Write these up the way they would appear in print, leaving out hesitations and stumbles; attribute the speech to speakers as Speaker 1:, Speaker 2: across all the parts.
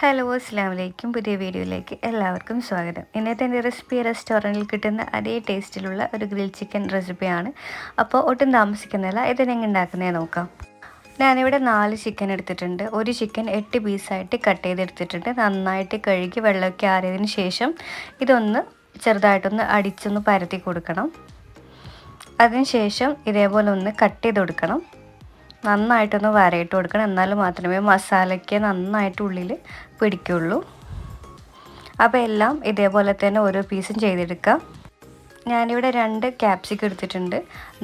Speaker 1: Hello അസ്സാം വലൈക്കും. പുതിയ വീഡിയോയിലേക്ക് എല്ലാവർക്കും സ്വാഗതം. ഇന്നത്തെ എൻ്റെ റെസിപ്പി റെസ്റ്റോറൻറ്റിൽ കിട്ടുന്ന അതേ ടേസ്റ്റിലുള്ള ഒരു ഗ്രിൽ ചിക്കൻ റെസിപ്പിയാണ്. അപ്പോൾ ഒട്ടും താമസിക്കുന്നില്ല, ഇതെങ്ങനെ ഉണ്ടാക്കുന്നേ നോക്കാം. ഞാനിവിടെ 4 ചിക്കൻ എടുത്തിട്ടുണ്ട്. ഒരു ചിക്കൻ 8 പീസായിട്ട് കട്ട് ചെയ്തെടുത്തിട്ടുണ്ട്. നന്നായിട്ട് കഴുകി വെള്ളമൊക്കെ ആറിയതിന് ശേഷം ഇതൊന്ന് ചെറുതായിട്ടൊന്ന് അടിച്ചൊന്ന് പരത്തി കൊടുക്കണം. അതിനുശേഷം ഇതേപോലെ ഒന്ന് കട്ട് ചെയ്ത് കൊടുക്കണം. നന്നായിട്ടൊന്ന് വരയിട്ട് കൊടുക്കണം, എന്നാൽ മാത്രമേ മസാലയ്ക്ക് നന്നായിട്ട് ഉള്ളിൽ പിടിക്കുള്ളൂ. അപ്പോൾ എല്ലാം ഇതേപോലെ തന്നെ ഓരോ പീസും ചെയ്തെടുക്കാം. ഞാനിവിടെ 2 ക്യാപ്സിക്കം എടുത്തിട്ടുണ്ട്,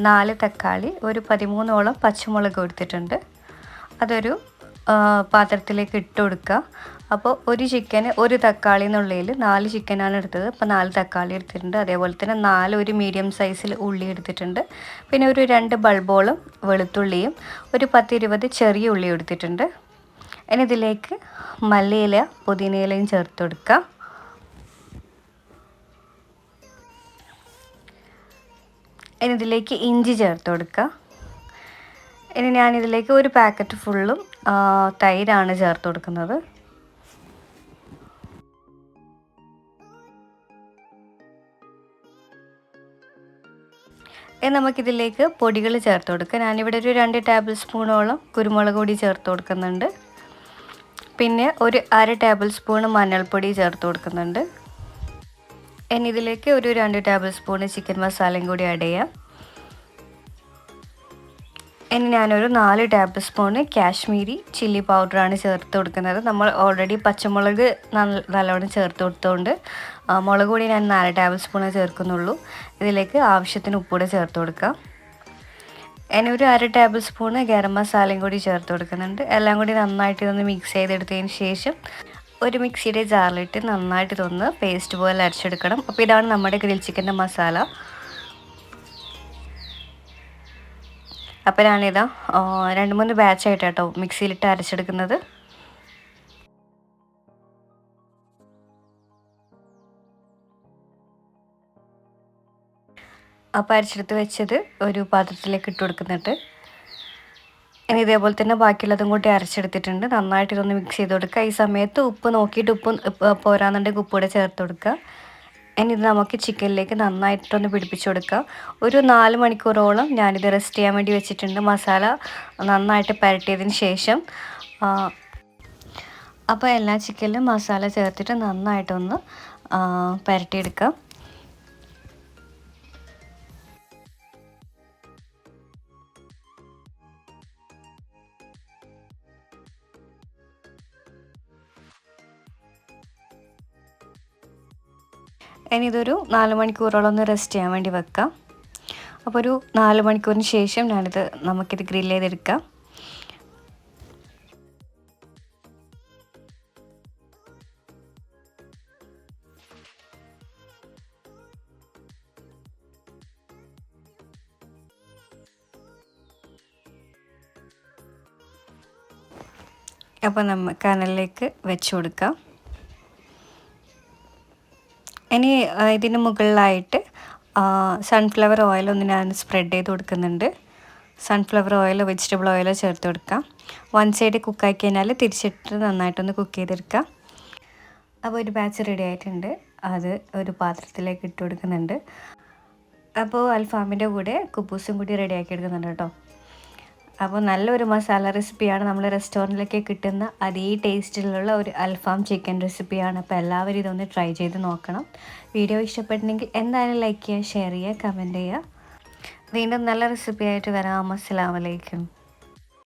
Speaker 1: 4 തക്കാളി, ഒരു 13ഓളം പച്ചമുളക് എടുത്തിട്ടുണ്ട്. അതൊരു പാത്രത്തിലേക്ക് ഇട്ട് കൊടുക്കുക. അപ്പോൾ ഒരു ചിക്കന് ഒരു തക്കാളി എന്നുള്ളതിൽ 4 ചിക്കനാണ് എടുത്തത്. അപ്പോൾ 4 തക്കാളി എടുത്തിട്ടുണ്ട്. അതേപോലെ തന്നെ 4 ഒരു മീഡിയം സൈസിൽ ഉള്ളി എടുത്തിട്ടുണ്ട്. പിന്നെ ഒരു 2 ബൾബോളം വെളുത്തുള്ളിയും ഒരു 10-20 ചെറിയ ഉള്ളി എടുത്തിട്ടുണ്ട്. ഇനി ഇതിലേക്ക് മല്ലിയില പുതിനയിലയും ചേർത്ത് കൊടുക്കുക. ഇനി ഇതിലേക്ക് ഇഞ്ചി ചേർത്ത് കൊടുക്കുക. ഇനി ഞാനിതിലേക്ക് ഒരു പാക്കറ്റ് ഫുള്ളും തൈരാണ് ചേർത്ത് കൊടുക്കുന്നത്. ഇനി നമുക്കിതിലേക്ക് പൊടികൾ ചേർത്ത് കൊടുക്കാം. ഞാനിവിടെ ഒരു 2 ടേബിൾ സ്പൂണോളം കുരുമുളക് പൊടി ചേർത്ത് കൊടുക്കുന്നുണ്ട്. പിന്നെ ഒരു 1/2 ടേബിൾ സ്പൂൺ മഞ്ഞൾപ്പൊടി ചേർത്ത് കൊടുക്കുന്നുണ്ട്. ഇനി ഇതിലേക്ക് ഒരു 2 ടേബിൾ സ്പൂൺ ചിക്കൻ മസാലയും കൂടി ആഡ് ചെയ്യാം. ഇനി ഞാനൊരു 4 ടേബിൾ സ്പൂൺ കാശ്മീരി ചില്ലി പൗഡറാണ് ചേർത്ത് കൊടുക്കുന്നത്. നമ്മൾ ഓൾറെഡി പച്ചമുളക് നല്ലോണം ചേർത്ത് കൊടുത്തുകൊണ്ട് മുളക് പൊടി ഞാൻ 4 ടേബിൾ സ്പൂൺ ചേർക്കുന്നുള്ളൂ. ഇതിലേക്ക് ആവശ്യത്തിന് ഉപ്പൂടെ ചേർത്ത് കൊടുക്കാം. ഇനി ഒരു 1/2 ടേബിൾ സ്പൂൺ ഗരം മസാലയും കൂടി ചേർത്ത് കൊടുക്കുന്നുണ്ട്. എല്ലാം കൂടി നന്നായിട്ട് ഇതൊന്ന് മിക്സ് ചെയ്തെടുത്തതിന് ശേഷം ഒരു മിക്സിയുടെ ജാറിലിട്ട് നന്നായിട്ട് ഇതൊന്ന് പേസ്റ്റ് പോലെ അരച്ചെടുക്കണം. അപ്പോൾ ഇതാണ് നമ്മുടെ ഗ്രിൽ ചിക്കൻ്റെ മസാല. അപ്പോൾ ഞാനിതാ 2-3 ബാച്ചായിട്ട് കേട്ടോ മിക്സിയിലിട്ട് അരച്ചെടുക്കുന്നത്. അപ്പോൾ അരച്ചെടുത്ത് വെച്ചത് ഒരു പാത്രത്തിലേക്ക് ഇട്ട് കൊടുക്കുന്നുണ്ട്. ഇനി ഇതേപോലെ തന്നെ ബാക്കിയുള്ളതും കൂടി അരച്ചെടുത്തിട്ടുണ്ട്. നന്നായിട്ട് ഇതൊന്ന് മിക്സ് ചെയ്ത് കൊടുക്കുക. ഈ സമയത്ത് ഉപ്പ് നോക്കിയിട്ട് ഉപ്പ് പോരാന്നുണ്ടെങ്കിൽ ഉപ്പ് കൂടെ ചേർത്ത് കൊടുക്കുക. ഇനി ഇത് നമുക്ക് ചിക്കനിലേക്ക് നന്നായിട്ടൊന്ന് പിടിപ്പിച്ച് കൊടുക്കുക. ഒരു 4 മണിക്കൂറോളം ഞാനിത് റെസ്റ്റ് ചെയ്യാൻ വേണ്ടി വെച്ചിട്ടുണ്ട്. മസാല നന്നായിട്ട് പുരട്ടിയതിന് ശേഷം അപ്പോൾ എല്ലാ ചിക്കനിലും മസാല ചേർത്തിട്ട് നന്നായിട്ടൊന്ന് പുരട്ടിയെടുക്കാം. ഇനി ഇതൊരു 4 മണിക്കൂറോളം ഒന്ന് റെസ്റ്റ് ചെയ്യാൻ വേണ്ടി വെക്കാം. അപ്പോൾ ഒരു 4 മണിക്കൂറിന് ശേഷം നമുക്കിത് ഗ്രിൽ ചെയ്തെടുക്കാം. അപ്പോൾ നമുക്ക് കനലിലേക്ക് വെച്ച് കൊടുക്കാം. ഇനി ഇതിന് മുകളിലായിട്ട് സൺഫ്ലവർ ഓയിലൊന്ന് ഞാൻ സ്പ്രെഡ് ചെയ്ത് കൊടുക്കുന്നുണ്ട്. സൺഫ്ലവർ ഓയിലോ വെജിറ്റബിൾ ഓയിലോ ചേർത്ത് കൊടുക്കാം. 1 സൈഡ് കുക്കാക്കി കഴിഞ്ഞാൽ തിരിച്ചിട്ട് നന്നായിട്ടൊന്ന് കുക്ക് ചെയ്തെടുക്കാം. അപ്പോൾ ഒരു ബാച്ച് റെഡി ആയിട്ടുണ്ട്. അത് ഒരു പാത്രത്തിലേക്ക് ഇട്ട് കൊടുക്കുന്നുണ്ട്. അപ്പോൾ അൽഫാമിൻ്റെ കൂടെ കുബൂസും കൂടി റെഡിയാക്കി എടുക്കുന്നുണ്ട് കേട്ടോ. അപ്പോൾ നല്ലൊരു മസാല റെസിപ്പിയാണ്. നമ്മൾ റെസ്റ്റോറൻറ്റിലൊക്കെ കിട്ടുന്ന അതേ ടേസ്റ്റിലുള്ള ഒരു അൽഫാം ചിക്കൻ റെസിപ്പിയാണ്. അപ്പോൾ എല്ലാവരും ഇതൊന്ന് ട്രൈ ചെയ്ത് നോക്കണം. വീഡിയോ ഇഷ്ടപ്പെട്ടെങ്കിൽ എന്തായാലും ലൈക്ക് ചെയ്യുക, ഷെയർ ചെയ്യുക, കമൻറ്റ് ചെയ്യുക. വീണ്ടും നല്ല റെസിപ്പിയായിട്ട് വരാം. അസ്സലാമു അലൈക്കും.